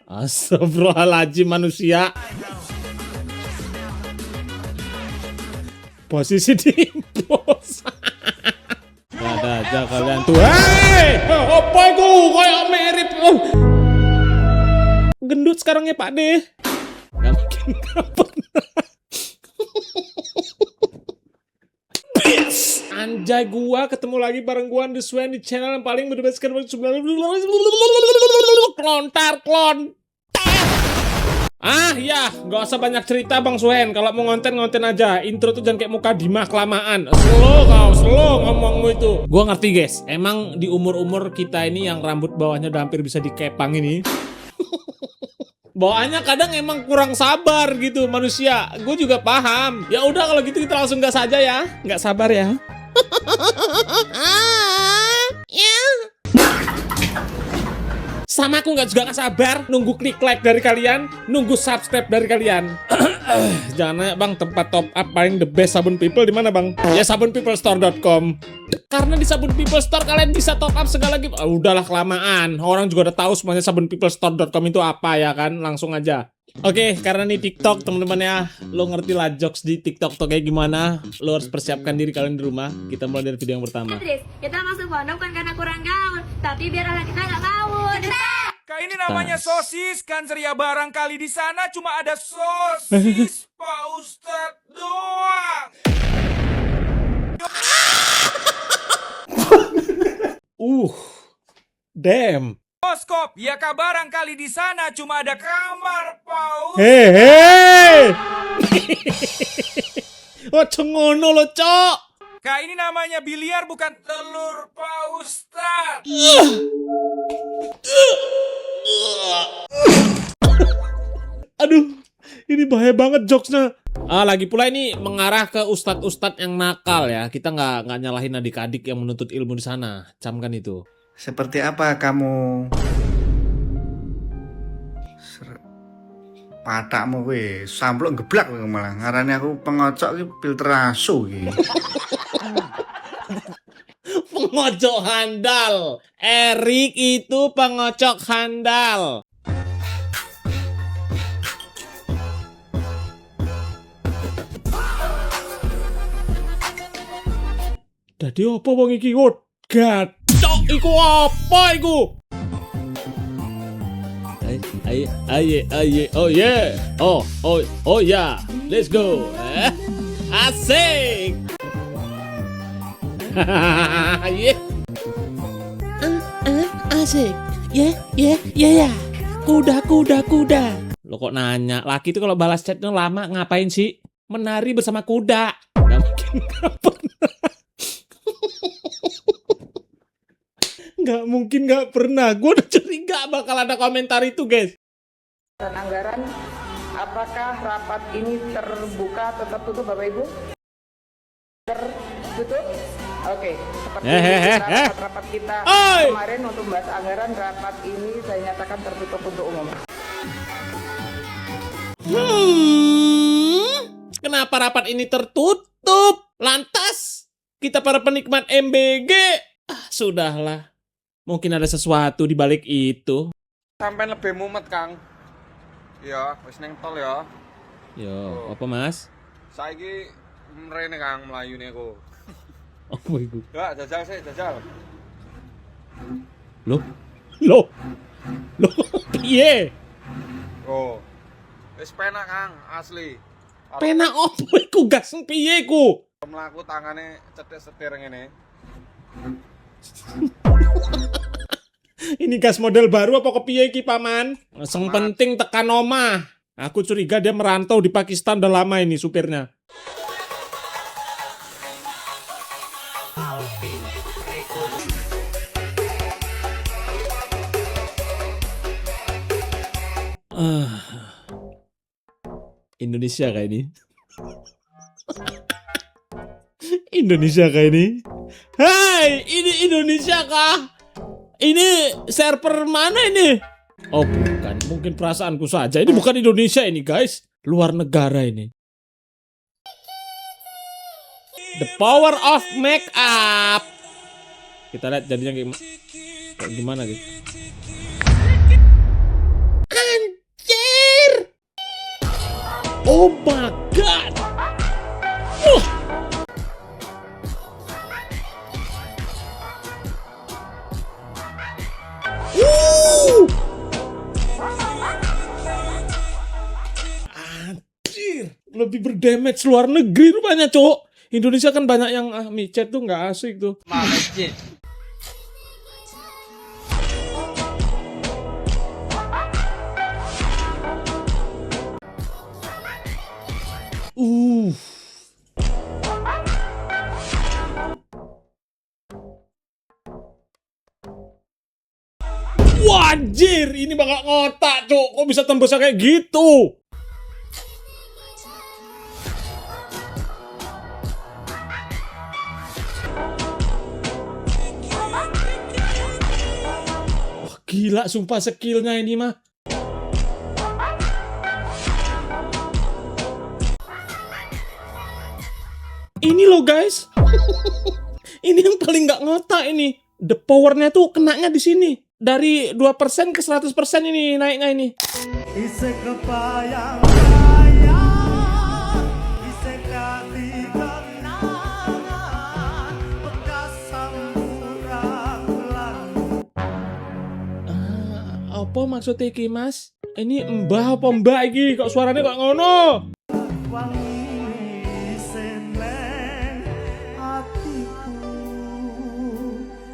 Astagfirullahaladzim manusia. Posisi diimpos. Ada aja kalian tuh. Hei, apa itu? Kayak mirip. Gendut sekarang ya Pak D. Gak mungkin gak pernah. Anjay, gua ketemu lagi bareng gua The Swan di channel yang paling berdebaskan klontar klon. Ah ya, gak usah banyak cerita Bang Swen. Kalau mau ngonten aja. Intro tuh jangan kayak muka Dimah kelamaan. Slow ngomongmu itu. Gua ngerti guys. Emang di umur-umur kita ini yang rambut bawahnya udah hampir bisa dikepang ini. Bawaannya kadang emang kurang sabar gitu manusia. Gue juga paham. Ya udah kalau gitu kita langsung gas aja ya. Nggak sabar ya. Sama aku nggak sabar nunggu klik like dari kalian, nunggu subscribe dari kalian. Jangan nanya Bang, tempat top up paling the best Sabun People di mana Bang? Ya sabunpeoplestore.com. Karena di Sabun People Store kalian bisa top up segala gitu. Udahlah kelamaan. Orang juga udah tahu semuanya sabunpeoplestore.com itu apa ya kan? Langsung aja. Oke, karena nih TikTok teman-teman ya, lo ngerti lah jokes di TikTok tuh kayak gimana. Lo harus persiapkan diri kalian di rumah. Kita mulai dari video yang pertama. Kita masuk pondok kan karena kurang gaul, tapi biar anak kita nggak gaul. Kak, ini namanya sosis kan, ceria barangkali di sana cuma ada sosis Pak Ustadz doang. Damn. Oskop, ya Kak, barangkali di sana cuma ada kamar Pak Ustadz. Hei. Wah, cengono lo, Cok. Kak, ini namanya biliar bukan telur Pak Ustadz. Aduh, ini bahaya banget jokesnya. Lagi pula ini mengarah ke ustadz-ustadz yang nakal ya. Kita nggak nyalahin adik-adik yang menuntut ilmu di sana. Camkan itu. Seperti apa kamu? Patakmu weh, samplok geblak malah. Ngarane aku pengocok ki filter asu iki. Pengocok handal. Erik itu pengocok handal. Dadi apa wong iki? Gacok iku apa iku? Aye, oh yeah. Oh yeah. Let's go. Asik. Yeah. Asik. Ya. Kuda. Lo kok nanya? Laki itu kalau balas chatnya lama ngapain sih? Menari bersama kuda. Gak mungkin gak pernah. Gak mungkin gak pernah. Gue udah curiga bakal ada komentar itu guys. Anggaran, apakah rapat ini terbuka atau tertutup Bapak Ibu? Tertutup? Oke, seperti rapat kita kemarin untuk membahas anggaran, rapat ini saya nyatakan tertutup untuk umum. Kenapa rapat ini tertutup? Lantas kita para penikmat MBG, sudahlah. Mungkin ada sesuatu di balik itu. Sampai lebih mumet Kang. Ya, wis neng tol ya. Yo, apa Mas? Saiki mrene Kang mlayune aku. Apa itu? Ya, jajal. Loh, piye? Oh. Wis penak Kang, asli. Penak opo iku gas piye iku? Mlaku tangane cethek setir ngene. Ini gas model baru apa kepiye iki paman? Sing penting tekan omah. Aku curiga dia merantau di Pakistan udah lama ini supirnya. Indonesia kayak ini. Indonesia kayak ini. Hai, ini Indonesia kah? Ini server mana ini? Oh bukan, mungkin perasaanku saja. Ini bukan Indonesia ini guys. Luar negara ini. The power of make up. Kita lihat jadinya kayak gimana gitu. Oh my god. Anjir, lebih berdamage luar negeri rupanya, Cok. Indonesia kan banyak yang micet tuh nggak asik tuh. Wajir, ini bakal ngotak, Cok. Kok bisa tembusnya kayak gitu? Wah, gila sumpah skillnya ini mah. Ini loh guys. Ini yang paling nggak ngotak ini. The powernya tuh kenanya di sini. Dari 2% ke 100% ini naiknya ini. Apa maksudnya iki, Mas? Ini mbah apa mbak iki? Kok suaranya kok ngono?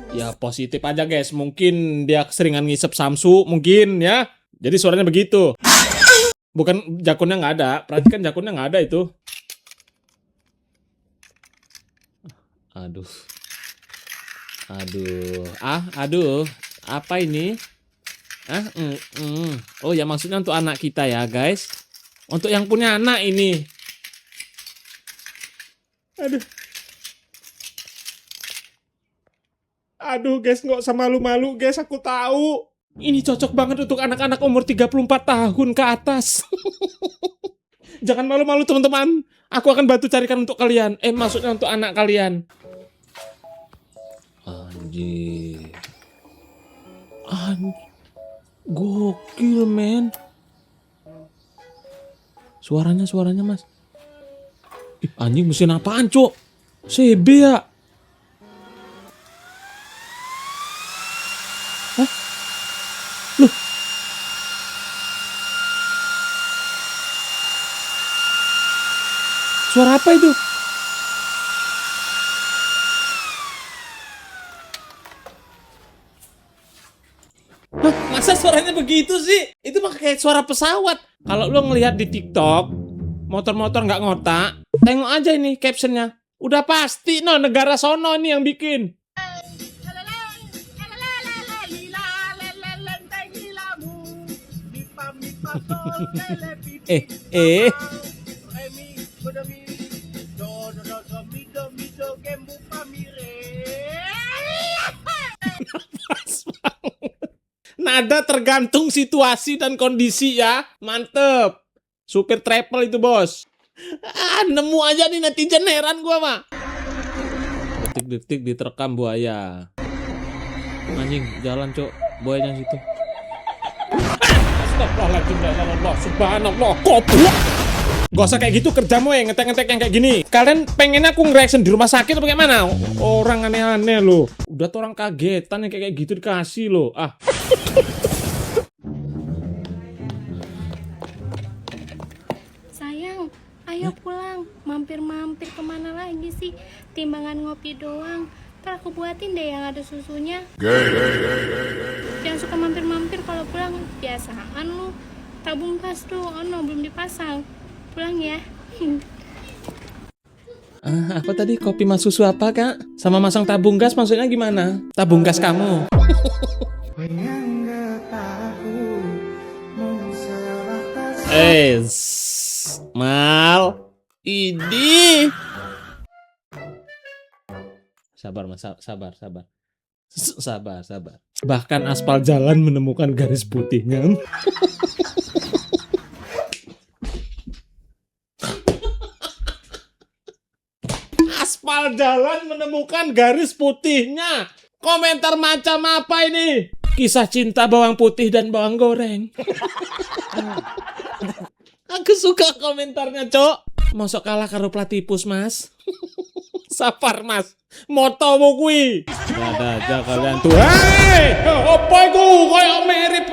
Ya positif aja guys, mungkin dia keseringan ngisep Samsu, mungkin ya. Jadi suaranya begitu. Bukan jakunnya nggak ada, perhatikan jakunnya nggak ada itu. Aduh. Aduh. Apa ini? Oh ya maksudnya untuk anak kita ya guys. Untuk yang punya anak ini. Aduh guys, nggak usah malu-malu guys, aku tahu. Ini cocok banget untuk anak-anak umur 34 tahun ke atas. Jangan malu-malu teman-teman. Aku akan bantu carikan untuk kalian. Maksudnya untuk anak kalian. Anjir. Gokil men. Suaranya mas. Anjing mesin apaan cok? CB ya? Hah? Loh? Suara apa itu? Hah, masa suaranya begitu sih? Itu mah kayak suara pesawat. Kalau lo ngelihat di TikTok, motor-motor nggak ngotak, tengok aja ini captionnya. Udah pasti no negara sono ini yang bikin. Nada tergantung situasi dan kondisi ya. Mantep. Supir travel itu bos. Nemu aja nih netizen, heran gua mah. Detik-detik diterkam buaya. Anjing, jalan cok. Buayanya situ. Astagfirullahaladzim, subhanallah, goblok. Gak usah kayak gitu kerjamu ya, ngetek-ngetek yang kayak gini. Kalian pengennya aku nge-reaction di rumah sakit atau bagaimana? Orang aneh-aneh loh. Udah tuh orang kagetan yang kayak gitu dikasih loh. Sayang, ayo pulang. Mampir-mampir kemana lagi sih? Timbangan ngopi doang. Ntar aku buatin deh yang ada susunya. Jangan suka mampir-mampir kalau pulang. Biasaan lu. Tabung gas tuh, belum dipasang. Pulang ya. Apa tadi kopi mas susu apa kak? Sama masang tabung gas maksudnya gimana? Tabung gas kamu. Mal. Idi. Sabar mas, sabar. Sabar. Bahkan aspal jalan menemukan garis putihnya. Aspal jalan menemukan garis putihnya. Komentar macam apa ini? Kisah cinta bawang putih dan bawang goreng. Aku suka komentarnya, Cok. Mosok kalah karo Platypus, Mas. Sabar, Mas. Motomu kuwi. Ada aja kalian tuh. Hei! Apa iku? Kayak mirip.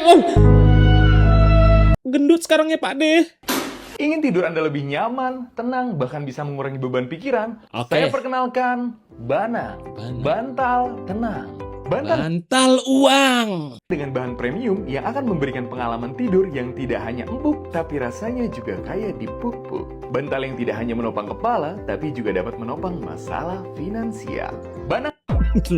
Gendut sekarang ya, Pak De. Ingin tidur Anda lebih nyaman, tenang, bahkan bisa mengurangi beban pikiran? Oke. Saya perkenalkan Bana. Bantal tenang. Bantal uang. Dengan bahan premium yang akan memberikan pengalaman tidur yang tidak hanya empuk, tapi rasanya juga kaya di pupuk. Bantal yang tidak hanya menopang kepala, tapi juga dapat menopang masalah finansial. Bana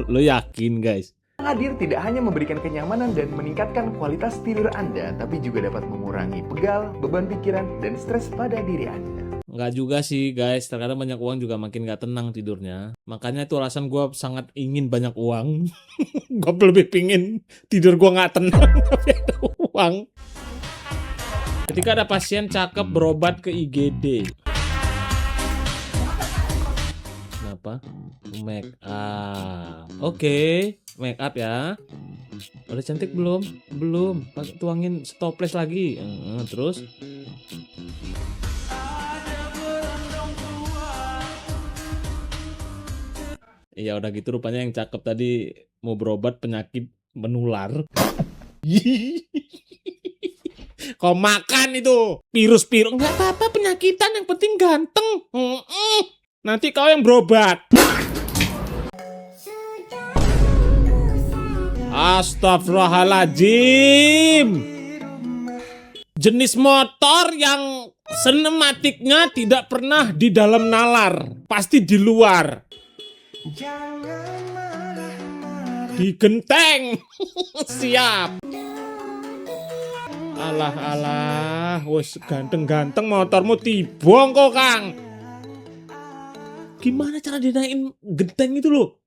Lo yakin, guys? hadir tidak hanya memberikan kenyamanan dan meningkatkan kualitas tidur Anda, tapi juga dapat mengurangi pegal, beban pikiran, dan stres pada diri Anda. Nggak juga sih, guys. Terkadang banyak uang juga makin nggak tenang tidurnya. Makanya itu alasan gue sangat ingin banyak uang. Gue lebih pingin tidur gue nggak tenang tapi ada uang. Ketika ada pasien cakep berobat ke IGD. Kenapa? Make up. Oke. Make up ya. Udah cantik belum? Belum. Tuangin stoples lagi. Terus. Iya udah gitu rupanya yang cakep tadi mau berobat penyakit menular. Kau makan itu virus-virus nggak apa-apa penyakitan yang penting ganteng. Nanti kau yang berobat. Astagfirullahaladzim. Jenis motor yang sinematiknya tidak pernah di dalam nalar, pasti di luar. Digenteng. Siap. Alah, wes ganteng-ganteng motormu tibong kok, Kang. Gimana cara dinaikin genteng itu loh?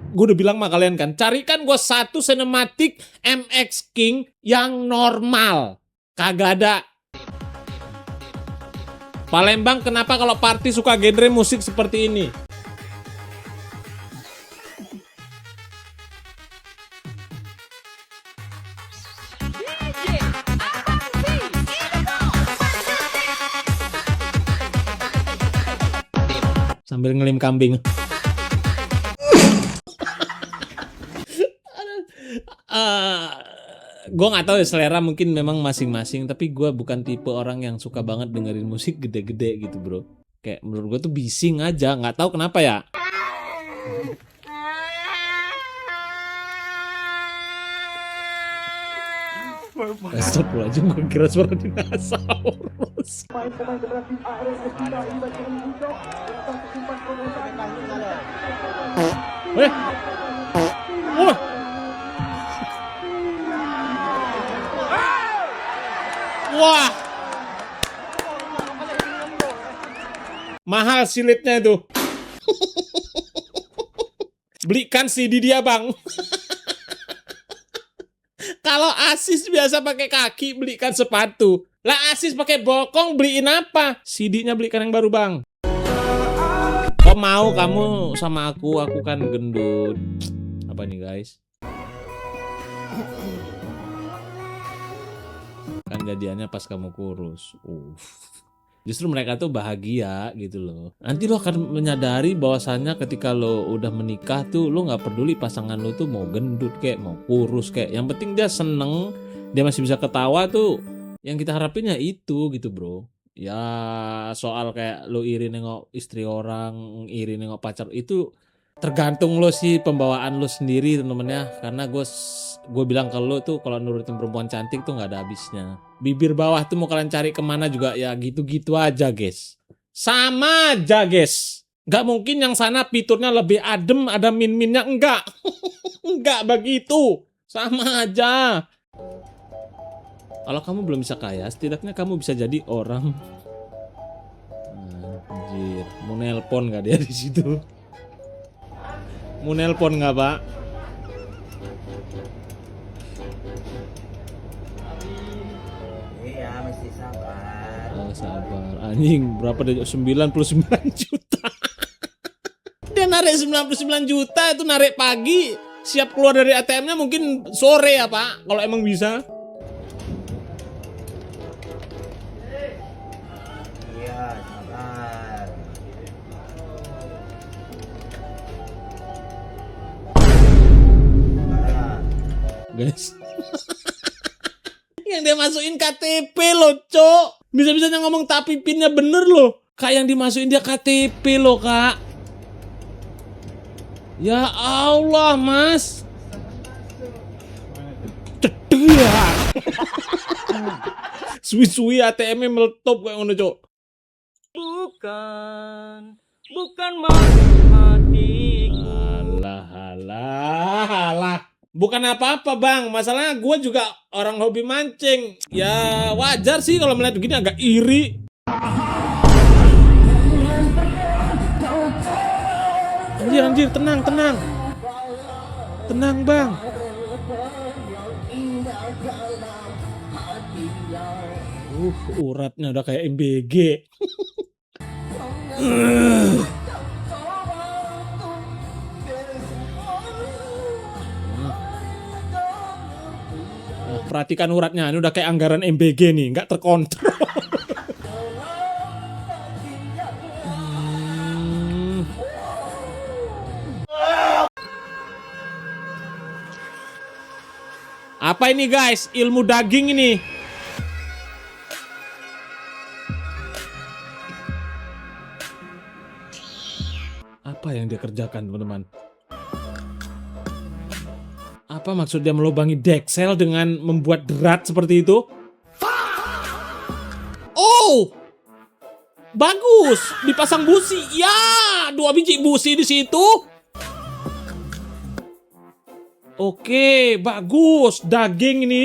Gue udah bilang sama kalian kan, carikan gue satu sinematik MX King yang normal. Kagak ada. Palembang kenapa kalau party suka genre musik seperti ini? Sambil ngelim kambing. Gue nggak tahu ya selera mungkin memang masing-masing, tapi gue bukan tipe orang yang suka banget dengerin musik gede-gede gitu bro. Kayak menurut gue tuh bising aja, nggak tahu kenapa ya. Astagfirullahaladzim, gue kira suara dinosaurus. Wah. Wah, mahal silitnya itu. Belikan CD dia bang. Kalau Asis biasa pakai kaki, belikan sepatu. Lah Asis pakai bokong, beliin apa? CD-nya belikan yang baru bang. Kok mau kamu sama aku kan gendut. Apa nih guys? Kan jadiannya pas kamu kurus. Justru mereka tuh bahagia gitu loh. Nanti lo akan menyadari bahwasannya ketika lo udah menikah tuh lo nggak peduli pasangan lo tuh mau gendut kayak mau kurus kayak. Yang penting dia seneng, dia masih bisa ketawa tuh. Yang kita harapin ya itu gitu bro. Ya soal kayak lo iri nengok istri orang, iri nengok pacar itu tergantung lo sih pembawaan lo sendiri temen-temen ya. Karena gue bilang ke lo tuh kalau nurutin perempuan cantik tuh nggak ada habisnya. Bibir bawah tuh mau kalian cari kemana juga ya gitu-gitu aja guys. Sama aja guys. Nggak mungkin yang sana fiturnya lebih adem ada min-minnya enggak. Enggak begitu. Sama aja. Kalau kamu belum bisa kaya, setidaknya kamu bisa jadi orang. Anjir, mau nelpon nggak dia di situ? Mau nelpon nggak pak? Iya, mesti sabar. Oh, sabar. Anjing, berapa deh? 99 juta. Dia narik 99 juta itu narik pagi. Siap keluar dari ATM-nya mungkin sore ya pak. Kalau emang bisa. guys. Yang dia masukin KTP loh, Cok. Bisa-bisanya ngomong tapi pinnya bener loh. Kak, yang dimasukin dia KTP loh, Kak. Ya Allah, Mas. Cedek. Suwi-suwi ATM-nya meletup kayak ngono, Cok. Bukan maksud hatiku. Alah. Bukan apa-apa, Bang. Masalahnya gue juga orang hobi mancing. Ya wajar sih kalau melihat begini agak iri. Anjir, tenang. Tenang, Bang. Uratnya udah kayak MBG. Perhatikan uratnya, ini udah kayak anggaran MBG nih, nggak terkontrol. Apa ini guys? Ilmu daging ini. Apa yang dia kerjakan, teman-teman? Apa maksud dia melubangi Dexel dengan membuat derat seperti itu? Oh! Bagus, dipasang busi. Ya, 2 biji busi di situ. Oke, bagus. Daging ini.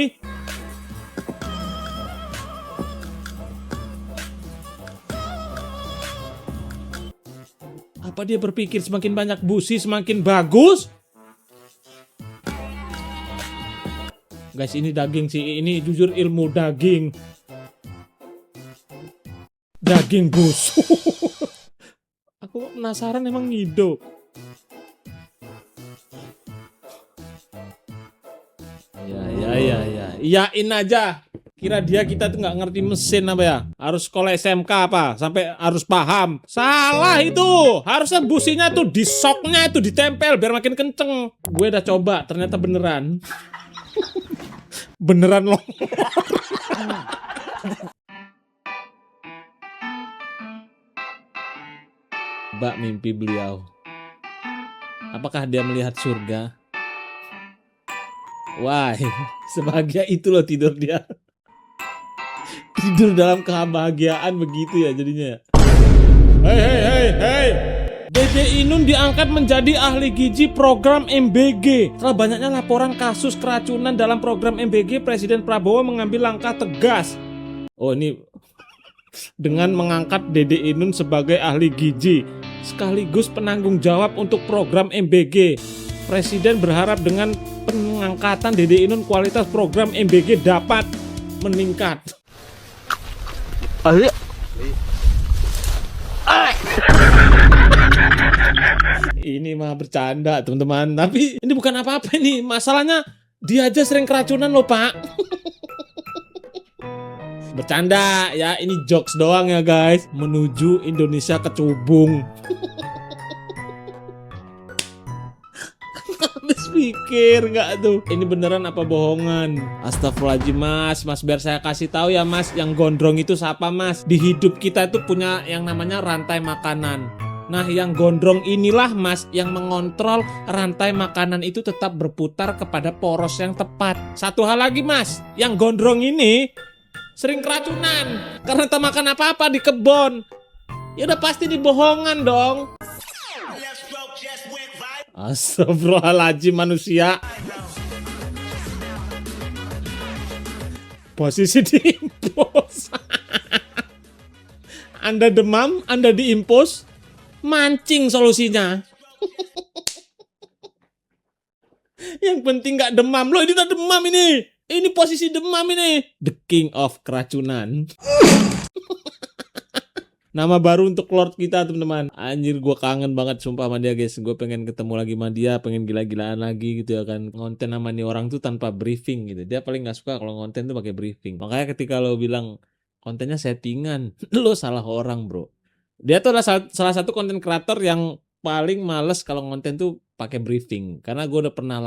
Apa dia berpikir semakin banyak busi semakin bagus? Guys, ini daging sih. Ini jujur ilmu daging. Daging busuk. Aku penasaran emang ngido. Ya. Iyain aja. Kira dia kita tuh nggak ngerti mesin apa ya? Harus sekolah SMK apa? Sampai harus paham. Salah itu. Harusnya businya tuh di soknya itu ditempel biar makin kenceng. Gue udah coba, ternyata beneran. Beneran loh. Mbak mimpi beliau. Apakah dia melihat surga? Wah, sebahagia itu loh tidur dia. Tidur dalam kebahagiaan begitu ya jadinya. Hei. Dede Inun diangkat menjadi ahli gizi program MBG. Setelah banyaknya laporan kasus keracunan dalam program MBG, Presiden Prabowo mengambil langkah tegas. Oh, ini dengan mengangkat Dede Inun sebagai ahli gizi sekaligus penanggung jawab untuk program MBG. Presiden berharap dengan pengangkatan Dede Inun kualitas program MBG dapat meningkat. Ini mah bercanda teman-teman. Tapi ini bukan apa-apa ini. Masalahnya dia aja sering keracunan loh Pak. Bercanda ya. Ini jokes doang ya guys. Menuju Indonesia kecubung. Habis pikir nggak tuh? Ini beneran apa bohongan? Astagfirullahaladzim mas biar saya kasih tahu ya mas. Yang gondrong itu siapa mas? Di hidup kita itu punya yang namanya rantai makanan. Nah yang gondrong inilah mas yang mengontrol rantai makanan itu tetap berputar kepada poros yang tepat. Satu hal lagi mas, yang gondrong ini sering keracunan karena tak makan apa-apa di kebun. Ya udah pasti dibohongan dong. Astagfirullahaladzim manusia. Posisi diimpos. Anda demam, Anda diimpos. Mancing solusinya. Yang penting gak demam. Loh ini tak demam ini. Ini posisi demam ini. The King of Keracunan. Nama baru untuk Lord kita teman-teman. Anjir gue kangen banget sumpah sama dia guys. Gue pengen ketemu lagi sama dia. Pengen gila-gilaan lagi gitu ya kan. Ngonten sama nih orang tuh tanpa briefing gitu. Dia paling gak suka kalau ngonten tuh pakai briefing. Makanya ketika lo bilang kontennya settingan. Lo salah orang bro. Dia tuh adalah salah satu konten kreator yang paling males kalau konten tuh pakai briefing. Karena gue udah pernah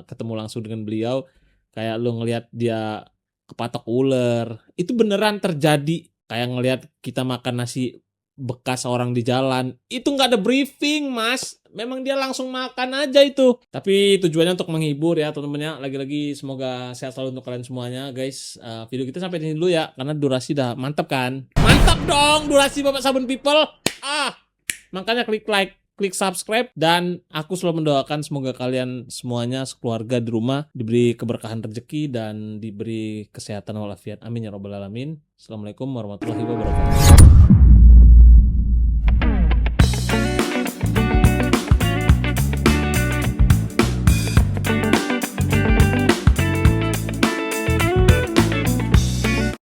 ketemu langsung dengan beliau. Kayak lu ngelihat dia kepatok ular. Itu beneran terjadi. Kayak ngelihat kita makan nasi bekas orang di jalan. Itu nggak ada briefing, Mas. Memang dia langsung makan aja itu. Tapi tujuannya untuk menghibur ya teman-teman ya. Lagi-lagi semoga sehat selalu untuk kalian semuanya guys. Video kita sampai di sini dulu ya. Karena durasi udah mantap kan. Mantap dong durasi Bapak Sabun People. Makanya klik like, klik subscribe. Dan aku selalu mendoakan semoga kalian semuanya sekeluarga di rumah diberi keberkahan rezeki dan diberi kesehatan walafiat. Amin ya robbal alamin. Assalamualaikum warahmatullahi wabarakatuh.